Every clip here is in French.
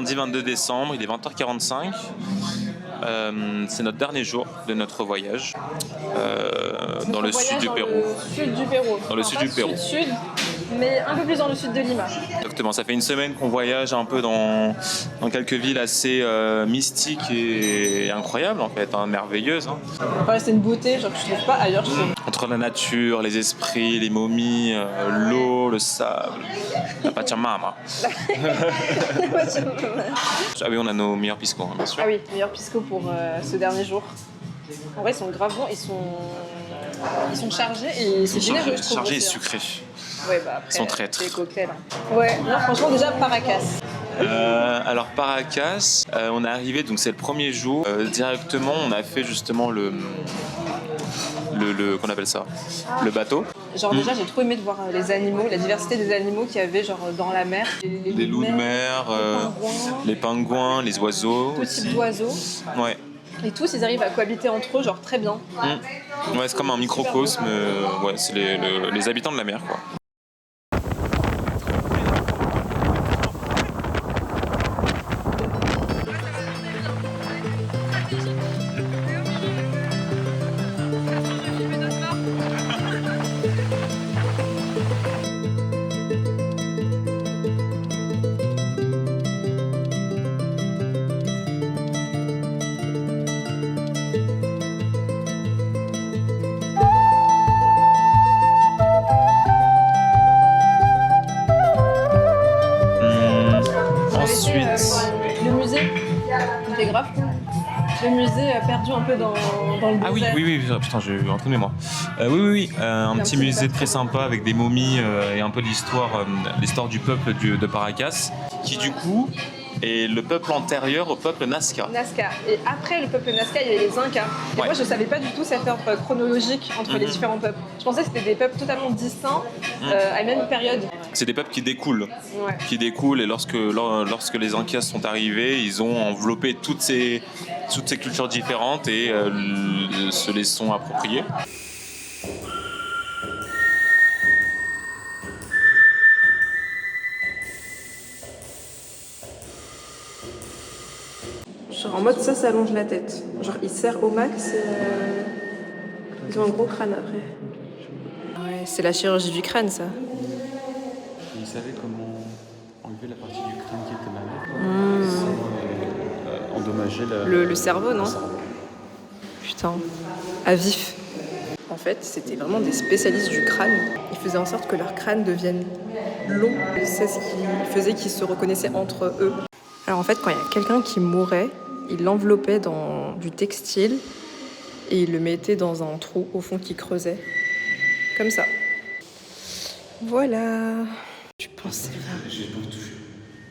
lundi 22 décembre, il est 20h45. C'est notre dernier jour de notre voyage dans le sud du Pérou. Sud du Pérou. Dans le sud du Pérou. Sud, mais un peu plus dans le sud de Lima. Exactement, ça fait une semaine qu'on voyage un peu dans quelques villes assez mystiques et incroyables en fait, hein, merveilleuses. Hein. Enfin, c'est une beauté genre, que je trouve pas ailleurs. Je trouve. Entre la nature, les esprits, les momies, l'eau, le sable, la Pachamama. Ah oui, on a nos meilleurs piscos, hein, bien sûr. Ah oui, meilleur pisco pour ce dernier jour. En vrai, ils sont grave bons, ils sont chargés et c'est généreux, je trouve. Chargés et aussi, sucrés. Ouais, bah après, Ils sont traîtres. c'est les cocktails. Hein. Ouais, non, franchement, déjà, Paracas. Alors Paracas, on est arrivé, donc c'est le premier jour. Directement, on a fait justement le qu'on appelle ça, le bateau. Genre déjà, j'ai trop aimé de voir les animaux, la diversité des animaux qu'il y avait genre dans la mer. Les loups de mer, les pingouins, les oiseaux. Tout type d'oiseaux. Ouais. Et tous, ils arrivent à cohabiter entre eux, genre très bien. Ouais, c'est comme un microcosme. Ouais, c'est les habitants de la mer, quoi. Le musée, c'était grave cool. Le musée perdu un peu dans le désert. Ah oui, putain, j'ai eu un trou de mémoire. Oui, un petit musée très sympa avec des momies et un peu l'histoire du peuple de Paracas, qui du coup est le peuple antérieur au peuple Nazca. Et après le peuple Nazca, il y avait les Incas. Et moi, je savais pas du tout cette ordre chronologique entre les différents peuples. Je pensais que c'était des peuples totalement distincts à une même période. C'est des peuples qui découlent. Ouais. Qui découlent et lorsque les Incas sont arrivés, ils ont enveloppé toutes ces cultures différentes et se les sont appropriées. Genre en mode ça allonge la tête. Genre ils serrent au max et ils ont un gros crâne après. Ouais, c'est la chirurgie du crâne ça. Ils savaient comment enlever la partie du crâne qui était malade sans endommager le cerveau, non? Putain, à vif. En fait, c'était vraiment des spécialistes du crâne. Ils faisaient en sorte que leur crâne devienne long. C'est ce qui faisait qu'ils se reconnaissaient entre eux. Alors en fait, quand il y a quelqu'un qui mourait, il l'enveloppait dans du textile et il le mettait dans un trou au fond qui creusait. Comme ça. Voilà. Tu penses J'ai pas touché.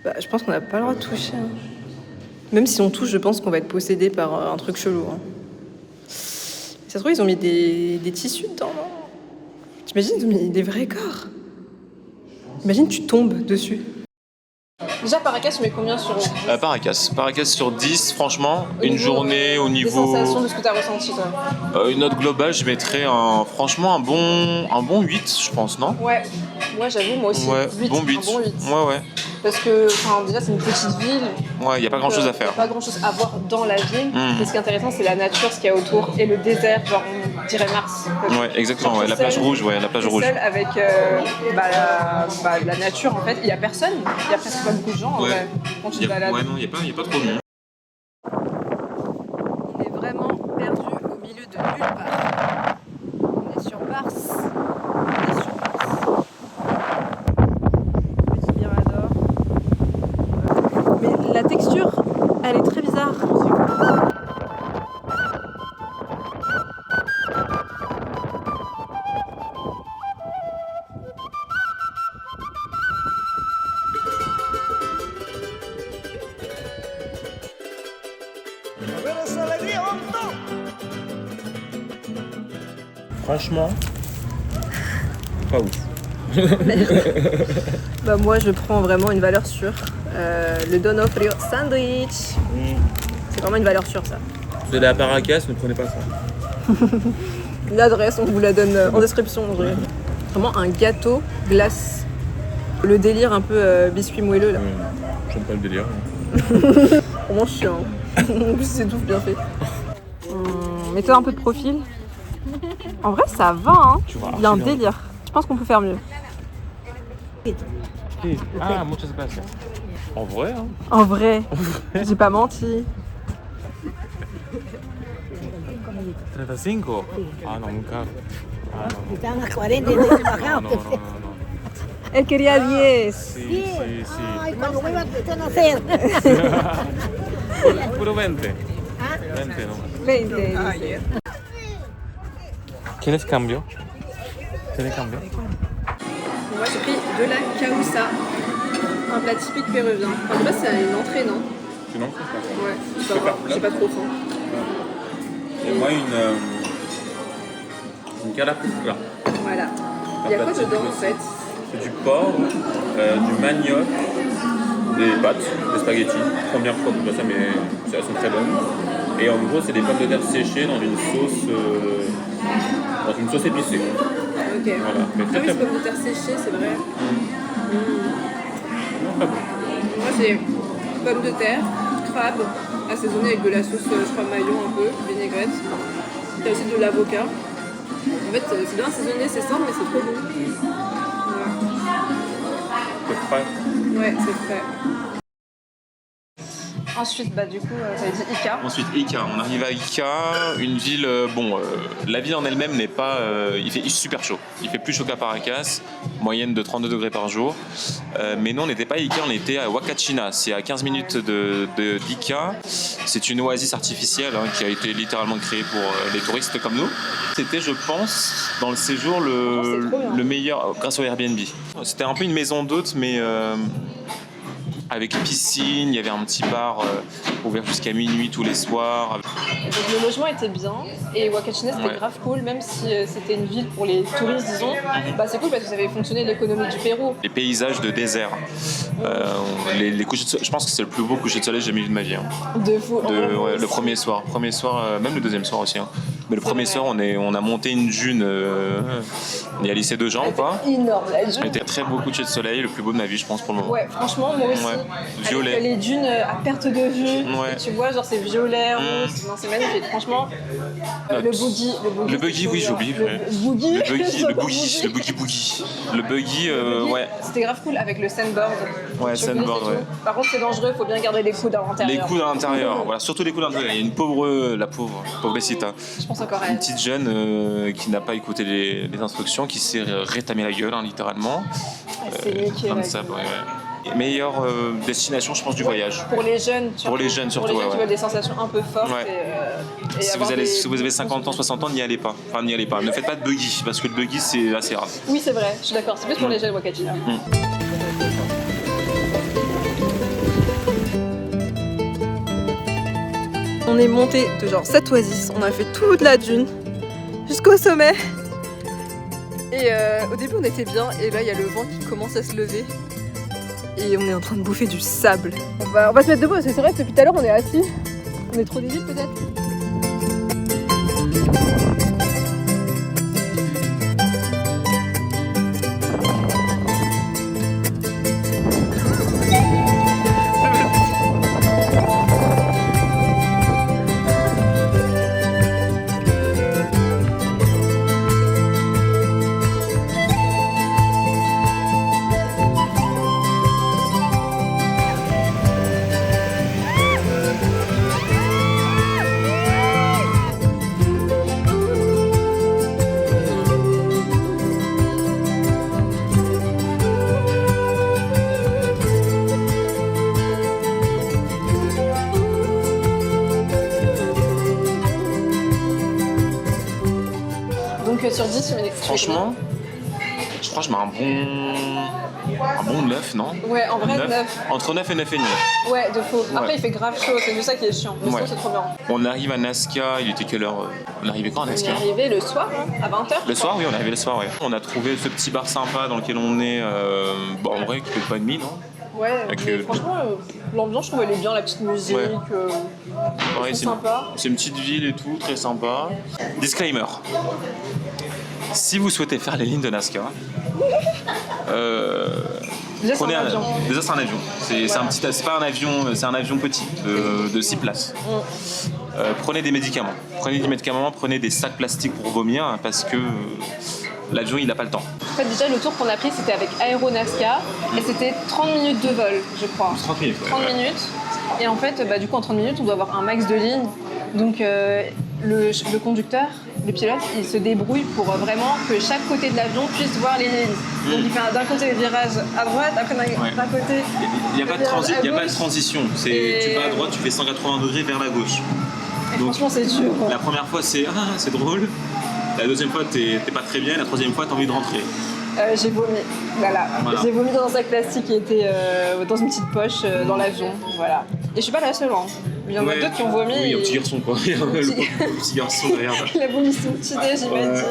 Bah, je pense qu'on n'a pas le droit de toucher. Hein. Même si on touche, je pense qu'on va être possédé par un truc chelou. Hein. Ça se trouve, ils ont mis des tissus dedans, non? T'imagines, ils ont mis des vrais corps. Imagine, tu tombes dessus. Déjà, Paracas, tu mets combien sur 10? Paracas sur 10, franchement, une journée au niveau... Des sensations de ce que tu as ressenti, toi. Une note globale, je mettrais franchement un bon 8, je pense, non? Ouais, j'avoue, moi aussi. Ouais, 8, bon 8. Un bon 8. Ouais. Parce que déjà, c'est une petite ville. Ouais, il n'y a pas grand-chose à faire. Il n'y a pas grand-chose à voir dans la ville. Et ce qui est intéressant, c'est la nature, ce qu'il y a autour. Et le désert, genre, on dirait Mars. Ouais, exactement, ouais, la plage rouge. Seul avec la nature, en fait. Il n'y a personne. Il n'y a presque pas beaucoup de gens, ouais. Quand tu te balades. Ouais, non, il n'y a pas trop de monde. On est vraiment perdu au milieu de nulle part. On est sur Mars. Petit mirador. Mais la texture, elle est très bizarre. Franchement, pas ouf. Bah moi je prends vraiment une valeur sûre. Le Donofrio Sandwich. C'est vraiment une valeur sûre ça. Vous allez à Paracas, ne prenez pas ça. L'adresse, on vous la donne en description. Vraiment un gâteau glace. Le délire un peu biscuit moelleux là. J'aime pas le délire. On mange chien. En plus, c'est tout bien fait. Mettez un peu de profil. En vrai, ça va, hein. Il y a un délire. Je pense qu'on peut faire mieux. Ah, muchas gracias. En vrai, hein. En vrai, j'ai pas menti. 35? Ah non, mon caro. Ah non. Estaban a 40 y no se No, bajaban. no, no, no, no. Elle quería 10. Sí, sí, sí. Ay, cuando vuelvan a conocer. Puro 20. 20 nomás. 20. dice. ¿Quieres cambio? ¿Tienes cambio? Moi, j'ai pris de la caoussa. Un plat typique péruvien. Enfin, je sais pas, c'est une entrée, non? Tu n'en fais pas. Ouais, je sais pas, j'ai pas trop faim. Et moi, une carapuca. Voilà. Il y a quoi dedans, en fait? C'est du porc, du manioc, des pâtes, des spaghettis. Première fois que je vois ça, mais elles sont très bonnes. Et en gros, c'est des pommes de terre séchées dans une sauce épicée. Ok. Voilà. Mais Ah très oui, très c'est bon. pommes de terre séchées, c'est vrai. Très bon. Moi, c'est pommes de terre, crabe, assaisonné avec de la sauce, je crois, maillot un peu, vinaigrette. Il y a aussi de l'avocat. En fait, c'est bien assaisonné, c'est simple, mais c'est trop bon. C'est frais. Ouais, c'est frais. Ensuite, bah du coup, ça a dit Ica. Ensuite, Ica. On arrive à Ica, une ville. La ville en elle-même n'est pas. Il fait super chaud. Il fait plus chaud qu'à Paracas, moyenne de 32 degrés par jour. Mais nous, on n'était pas à Ica, on était à Huacachina. C'est à 15 minutes d'Ica. C'est une oasis artificielle qui a été littéralement créée pour les touristes comme nous. C'était, je pense, dans le séjour le meilleur grâce au Airbnb. C'était un peu une maison d'hôtes, mais. Avec piscine, il y avait un petit bar ouvert jusqu'à minuit tous les soirs. Et donc le logement était bien et Huacachina c'était Ouais. grave cool, même si c'était une ville pour les touristes disons. Bah c'est cool parce que ça avait fonctionné l'économie du Pérou. Les paysages de désert. Les couchers de soleil, je pense que c'est le plus beau coucher de soleil que j'ai jamais vu de ma vie. De fou. Le premier soir, même le deuxième soir aussi. Hein. Mais le premier soir, on a monté une dune. Il y a lycée de gens ou pas? Énorme la dune. C'était très beau coucher de soleil, le plus beau de ma vie, je pense, pour le moment. Ouais, franchement, moi aussi. Ouais. Avec Violet. les dunes à perte de vue. Ouais. Et tu vois, genre c'est violet, rose. Non, c'est magnifique. Franchement, le boogie. Le buggy, oui, j'ai oublié. Ouais. Le boogie. Le boogie. Le buggy, ouais. C'était grave cool avec le sandboard. Ouais, Sur sandboard, glisse et ouais. tout. Par contre, c'est dangereux, faut bien garder les coudes à l'intérieur. Les coudes à l'intérieur, voilà, surtout les coudes à l'intérieur. Il y a une pauvrecita. Je pense encore à Une elle. petite jeune qui n'a pas écouté les instructions, qui s'est rétamé la gueule, hein, littéralement. C'est niqué. Comme la ça, gueule. ouais. Meilleure destination, je pense, du voyage. Pour les jeunes, surtout. Pour les jeunes, surtout, Pour les jeunes ouais, qui ouais. veulent des sensations un peu fortes. Ouais. Et Si avoir si vous avez 50 ans, 60 ans, n'y allez pas. Enfin, n'y allez pas. Ne faites pas de buggy, parce que le buggy, c'est assez rare. Oui, c'est vrai, je suis d'accord. C'est plus pour les jeunes, Wakachina. On est monté de genre cette oasis, on a fait toute la dune jusqu'au sommet. Et au début on était bien et là il y a le vent qui commence à se lever. Et on est en train de bouffer du sable. On va se mettre debout parce que c'est vrai que depuis tout à l'heure on est assis. On est trop débiles peut-être. Donc sur 10, tu mets des Franchement, je crois que je mets un bon 9, non? Ouais, en vrai 9. Entre 9 et 9 et demi. Ouais, de faux. Après Ouais. il fait grave chaud, c'est juste ça qui est chiant. Mais sinon Ouais. c'est trop bien. On arrive à Nazca, il était quelle heure? On est arrivé quand à On est Nazca? arrivé le soir, hein, à 20h. Le soir, oui, on est arrivé le soir, ouais. On a trouvé ce petit bar sympa dans lequel on est, en vrai, qui fait pas de mine, non? Ouais, Avec mais le- franchement, l'ambiance, je trouve elle est bien, la petite musique. Ouais. Pareil, C'est sympa. c'est une petite ville et tout, très sympa. Disclaimer. Si vous souhaitez faire les lignes de Nazca, Déjà, c'est un avion. Déjà, c'est un avion. C'est pas un avion, c'est un avion petit de 6 places. Prenez des médicaments. Prenez des sacs plastiques pour vomir hein, parce que l'avion, il n'a pas le temps. En fait, déjà, le tour qu'on a pris, c'était avec Aeronasca et c'était 30 minutes de vol, je crois. 30 minutes. 30 minutes. Et en fait, du coup, en 30 minutes, on doit avoir un max de lignes. Donc, le conducteur, le pilote, il se débrouille pour vraiment que chaque côté de l'avion puisse voir les lignes. Donc, il fait d'un côté les virages à droite, après d'un côté. Il n'y a pas de transition. Tu vas à droite, tu fais 180 degrés vers la gauche. Et donc, franchement, c'est dur. La première fois, c'est drôle. La deuxième fois, t'es pas très bien. La troisième fois, t'as envie de rentrer. J'ai vomi. Voilà. J'ai vomi dans un sac plastique qui était dans une petite poche dans l'avion. Voilà. Et je suis pas la seule. Hein. Il y en a d'autres qui ont vomi. Oui, un petit garçon quoi. Le petit garçon derrière. Il a vomi son petit déj, il m'a dit.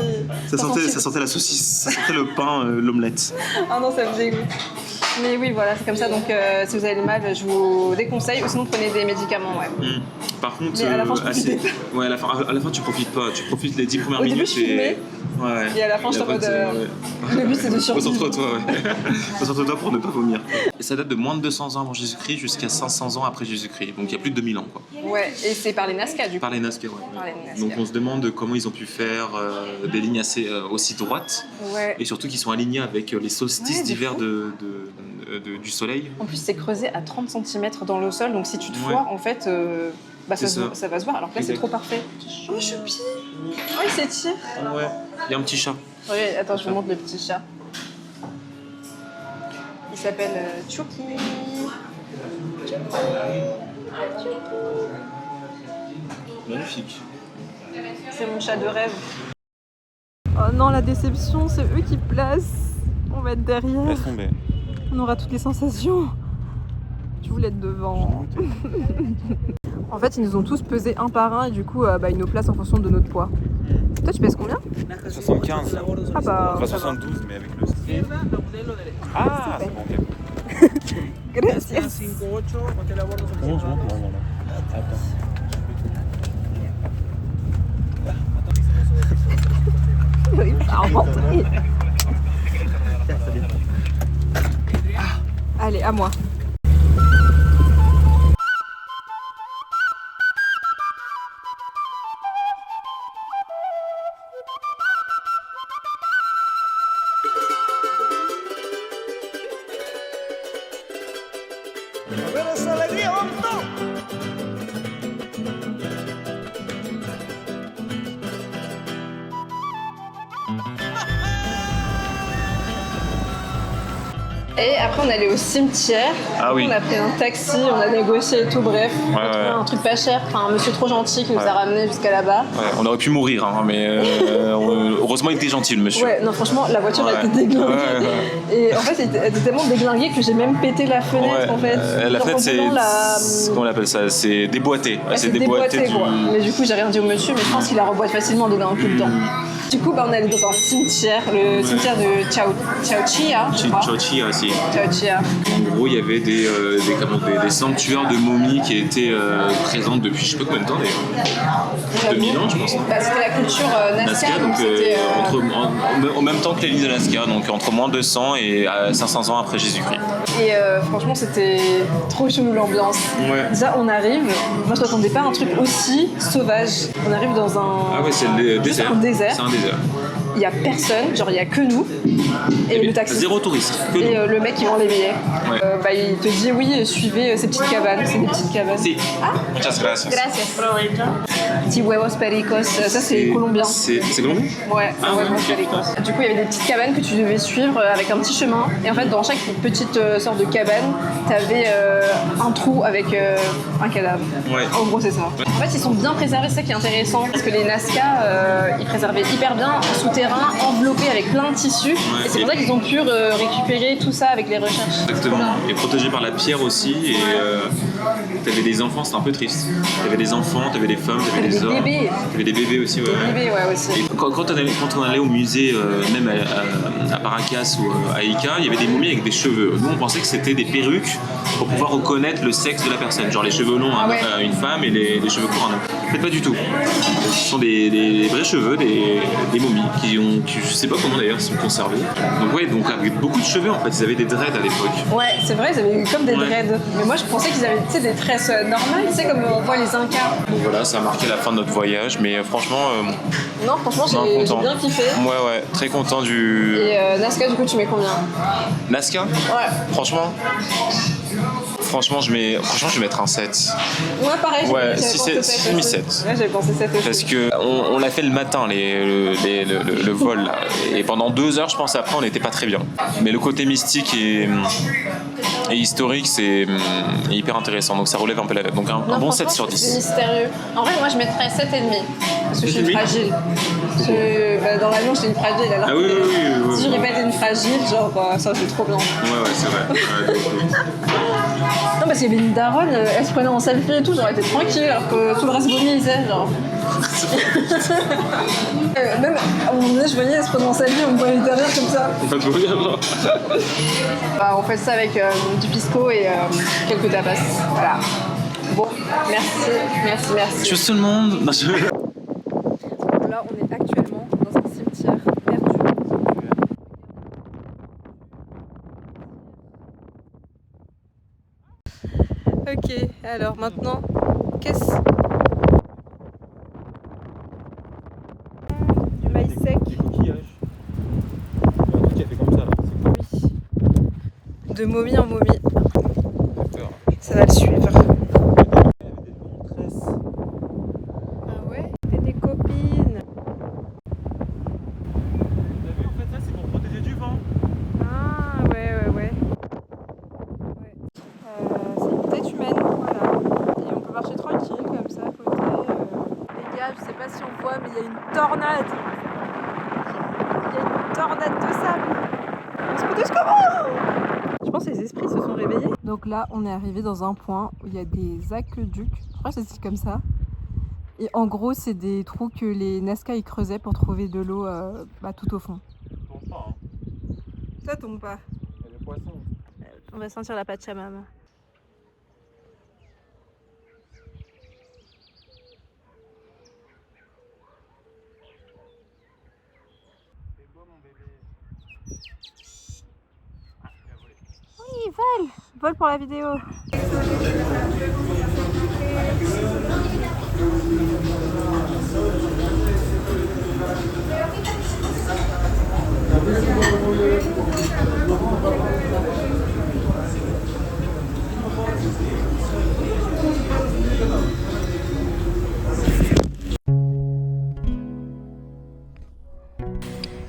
Ça sentait la saucisse, ça sentait le pain, l'omelette. Ah non, ça me dégoûte. Mais oui, voilà, c'est comme ça. Donc, si vous avez le mal, je vous déconseille. Ou sinon, prenez des médicaments. Ouais. Par contre, mais à la fin, à la fin, tu profites pas. Tu profites les 10 premières minutes. Au début, je filmais. Ouais. Et à la fin, je t'en mode. Le but, c'est de survivre. Concentre-toi, Concentre-toi pour ne pas vomir. Et ça date de moins de 200 ans avant Jésus-Christ jusqu'à 500 ans après Jésus-Christ. Donc, il y a plus de 2000 ans, quoi. Ouais, et c'est par les Nazca, du coup. Par les Nazca, ouais. Donc, on se demande comment ils ont pu faire des lignes aussi droites. Ouais. Et surtout qu'ils sont alignés avec les solstices d'hiver du soleil. En plus, c'est creusé à 30 cm dans le sol, donc si tu te foires, en fait, ça va se voir. Alors que là, c'est trop parfait. Oh, choupi! Oh, il s'étire! Ouais, il y a un petit chat. Oui, attends, je vous montre le petit chat. Il s'appelle Chucky. Magnifique. C'est mon chat de rêve. Oh non, la déception, c'est eux qui placent. On va être derrière. Laisse tomber. On aura toutes les sensations. Je voulais être devant. En fait, ils nous ont tous pesé un par un et du coup, ils nous placent en fonction de notre poids. Toi, tu pèses combien? 75. Ah bah. Enfin, 72, mais avec le strip. Ah, c'est bon, ok. Gracias. Oui, ça remonte. Allez, à moi. Et après, on est allé au cimetière. Ah oui. On a pris un taxi, on a négocié et tout, bref. On a trouvé un truc pas cher, enfin un monsieur trop gentil qui nous a ramené jusqu'à là-bas. Ouais, on aurait pu mourir, hein, mais heureusement il était gentil le monsieur. Ouais, non, franchement, la voiture a été déglinguée. Et en fait, elle était tellement déglinguée que j'ai même pété la fenêtre en fait. La fenêtre, c'est. Comment on appelle ça? C'est déboîté. Ouais, c'est déboîté quoi. Mais du coup, j'ai rien dit au monsieur, mais je pense qu'il a reboîté facilement en donnant un coup de dent. Du coup, on est allé dans un cimetière, le cimetière de Chaochia. Chaochia aussi. Chaochia. En gros, il y avait des sanctuaires de momies qui étaient présentes depuis je sais pas combien de temps d'ailleurs. 2000 ans, je pense. C'était la culture Nazca, donc c'était. En même temps que les lignes de Nazca, donc entre moins 200 et 500 ans après Jésus-Christ. Et franchement, c'était trop chelou l'ambiance. Ouais. Déjà, on arrive. Moi, je m'attendais pas à un truc aussi sauvage. On arrive dans un. Ah ouais, c'est le désert. Un désert. C'est un désert. Il y a personne, genre il y a que nous et le taxi. Zéro touriste. Que et nous. Le mec qui vend les billets. Ouais. Il te dit oui, suivez ces petites cabanes. C'est des petites cabanes. Si. Muchas gracias. Gracias. Petit huevos pericos. Ça c'est colombien. C'est colombien? Ouais, c'est huevos pericos. Du coup, il y avait des petites cabanes que tu devais suivre avec un petit chemin. Et en fait, dans chaque petite sorte de cabane, t'avais un trou avec un cadavre. Ouais. En gros, c'est ça. Ouais. En fait, ils sont bien préservés, c'est ça qui est intéressant. Parce que les Nazca, ils préservaient hyper bien souterrain, enveloppé avec plein de tissus. Ouais. Et c'est pour ça qu'ils ont pu récupérer tout ça avec les recherches. Exactement. Et protégé par la pierre aussi. Et t'avais des enfants, c'était un peu triste. T'avais des enfants, t'avais des femmes, t'avais des hommes. T'avais des bébés aussi, ouais. Des bébés, ouais, aussi. Et quand on allait au musée, même à Paracas ou à Ica, il y avait des momies avec des cheveux. Nous, on pensait que c'était des perruques pour pouvoir reconnaître le sexe de la personne. Genre les cheveux longs à une femme et les cheveux courts à un homme. En fait, pas du tout. Ce sont des vrais cheveux, des momies qui je sais pas comment d'ailleurs, sont conservés. Donc ouais, donc avec beaucoup de cheveux en fait, ils avaient des dreads à l'époque. Ouais, c'est vrai, ils avaient comme des dreads. Mais moi, je pensais qu'ils avaient, tu sais, des tresses normales, tu sais, comme on voit les Incas. Donc voilà, ça a marqué la fin de notre voyage, mais franchement... Non, franchement, j'ai bien kiffé. Ouais, très content du... Et Nazca, du coup, tu mets combien? Nazca? Ouais. Franchement, je vais mettre un 7. Ouais, pareil, j'ai mis 7. Ouais, j'avais pensé 7 aussi. Parce que on l'a fait le matin, le vol, là. Et pendant 2 heures, je pense, après, on n'était pas très bien. Mais le côté mystique et historique, c'est hyper intéressant. Donc ça relève un peu la... Donc un bon 7 sur 10. C'est mystérieux. En vrai, moi, je mettrais 7,5. Parce que je suis une fragile. Dans l'avion, je suis une fragile. Alors si je répète une fragile, genre, ça, c'est trop bien. Ouais, c'est vrai. Non, parce qu'il y avait une daronne, elle se prenait en selfie et tout, j'aurais été tranquille, alors que tout le reste vomissait, genre. Même à un moment donné, je voyais, elle se prenait en selfie, on me voyait derrière comme ça. On fait ça avec du pisco et quelques tapas. Voilà. Bon, merci. Tchuss tout le monde. Là, on est actuellement dans un cimetière perdu. Ok, alors maintenant, qu'est-ce... Du maïs sec. Des coquillages. Un truc qui a fait comme ça là. Oui. De momie en momie. Ça va le suivre. Ah ouais? T'es des copines. T'as vu, en fait, ça c'est pour protéger du vent. Ah ouais. C'est une tête humaine, voilà. Et on peut marcher tranquille comme ça à côté. Les gars, je sais pas si on voit, mais il y a une tornade. Il y a une tornade de sable. On se protège comment? Je pense que les esprits se sont réveillés. Donc là, on est arrivé dans un point où il y a des aqueducs. Pourquoi ça se dit comme ça? Et en gros, c'est des trous que les Nazca y creusaient pour trouver de l'eau tout au fond. Ça tombe pas, hein. Ça tombe pas. Il y a des poissons. On va sentir la Pachamama. C'est beau mon bébé. Oui, vole! Vole pour la vidéo.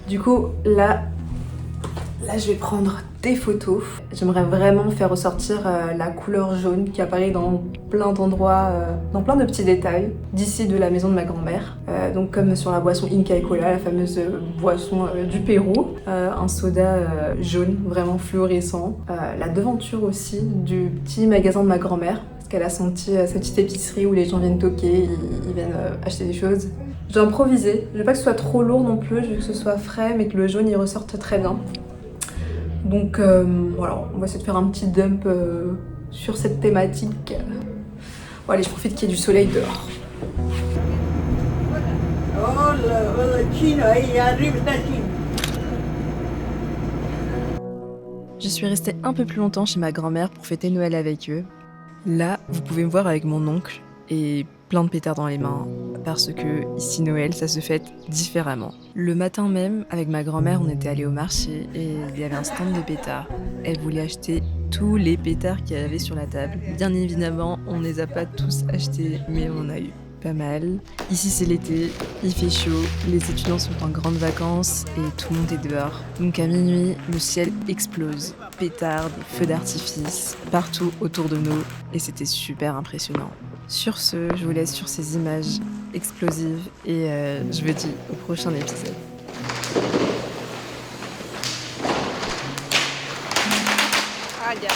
Du coup, là, je vais prendre des photos. J'aimerais vraiment faire ressortir la couleur jaune qui apparaît dans plein d'endroits, dans plein de petits détails d'ici de la maison de ma grand-mère. Donc comme sur la boisson Inca et Cola, la fameuse boisson du Pérou, un soda jaune vraiment fluorescent. La devanture aussi du petit magasin de ma grand-mère, parce qu'elle a senti cette petite épicerie où les gens viennent toquer, ils viennent acheter des choses. J'ai improvisé, je veux pas que ce soit trop lourd non plus, je veux que ce soit frais mais que le jaune il ressorte très bien. Donc voilà, on va essayer de faire un petit dump sur cette thématique. Bon allez, je profite qu'il y ait du soleil dehors. Je suis restée un peu plus longtemps chez ma grand-mère pour fêter Noël avec eux. Là, vous pouvez me voir avec mon oncle et plein de pétards dans les mains, parce que ici Noël, ça se fête différemment. Le matin même, avec ma grand-mère, on était allé au marché et il y avait un stand de pétards. Elle voulait acheter tous les pétards qu'il y avait sur la table. Bien évidemment, on ne les a pas tous achetés, mais on a eu pas mal. Ici c'est l'été, il fait chaud, les étudiants sont en grandes vacances et tout le monde est dehors. Donc à minuit, le ciel explose. Pétards, des feux d'artifice, partout autour de nous et c'était super impressionnant. Sur ce, je vous laisse sur ces images explosives et je vous dis au prochain épisode. Ah, yeah.